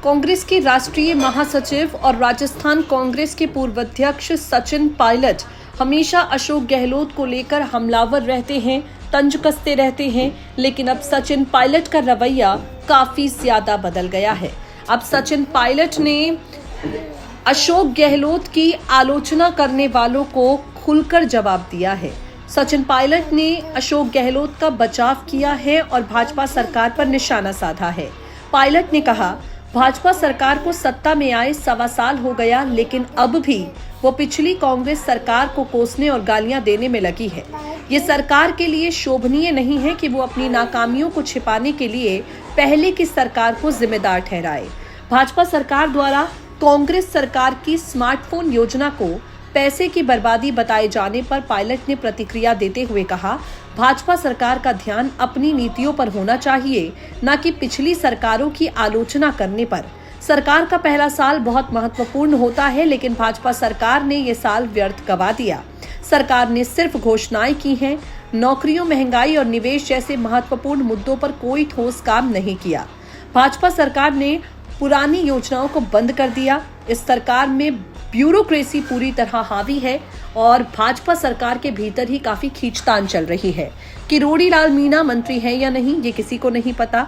कांग्रेस के राष्ट्रीय महासचिव और राजस्थान कांग्रेस के पूर्व अध्यक्ष सचिन पायलट हमेशा अशोक गहलोत को लेकर हमलावर रहते हैं, तंज कसते रहते हैं। लेकिन अब सचिन पायलट का रवैया काफी ज्यादा बदल गया है। अब सचिन पायलट ने अशोक गहलोत की आलोचना करने वालों को खुलकर जवाब दिया है। सचिन पायलट ने अशोक गहलोत का बचाव किया है और भाजपा सरकार पर निशाना साधा है। पायलट ने कहा, भाजपा सरकार को सत्ता में आए 1.25 साल हो गया, लेकिन अब भी वो पिछली कांग्रेस सरकार को कोसने और गालियां देने में लगी है। ये सरकार के लिए शोभनीय नहीं है कि वो अपनी नाकामियों को छिपाने के लिए पहले की सरकार को जिम्मेदार ठहराए। भाजपा सरकार द्वारा कांग्रेस सरकार की स्मार्टफोन योजना को पैसे की बर्बादी बताए जाने पर पायलट ने प्रतिक्रिया देते हुए कहा, भाजपा सरकार का ध्यान अपनी नीतियों पर होना चाहिए, न कि पिछली सरकारों की आलोचना करने पर। सरकार का पहला साल बहुत महत्वपूर्ण होता है, लेकिन भाजपा सरकार ने ये साल व्यर्थ गवा दिया। सरकार ने सिर्फ घोषणाएं की हैं, नौकरियों, महंगाई और निवेश जैसे महत्वपूर्ण मुद्दों पर कोई ठोस काम नहीं किया। भाजपा सरकार ने पुरानी योजनाओं को बंद कर दिया। इस सरकार में ब्यूरोक्रेसी पूरी तरह हावी है और भाजपा सरकार के भीतर ही काफी खींचतान चल रही है। किरोड़ी लाल मीणा मंत्री हैं या नहीं, ये किसी को नहीं पता।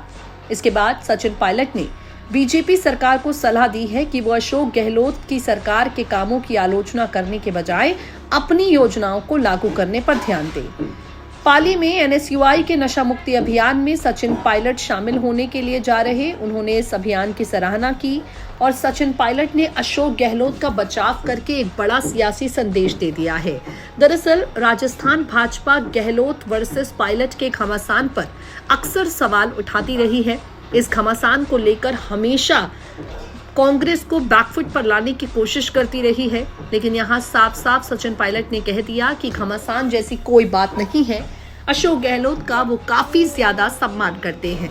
इसके बाद सचिन पायलट ने बीजेपी सरकार को सलाह दी है कि वो अशोक गहलोत की सरकार के कामों की आलोचना करने के बजाय अपनी योजनाओं को लागू करने पर ध्यान दे। पाली में एनएसयूआई के नशा मुक्ति अभियान में सचिन पायलट शामिल होने के लिए जा रहे। उन्होंने इस अभियान की सराहना की और सचिन पायलट ने अशोक गहलोत का बचाव करके एक बड़ा सियासी संदेश दे दिया है। दरअसल राजस्थान भाजपा गहलोत वर्सेस पायलट के घमासान पर अक्सर सवाल उठाती रही है। इस घमासान को लेकर हमेशा कांग्रेस को बैकफुट पर लाने की कोशिश करती रही है, लेकिन यहाँ साफ साफ सचिन पायलट ने कह दिया कि घमासान जैसी कोई बात नहीं है। अशोक गहलोत का वो काफी ज्यादा सम्मान करते हैं।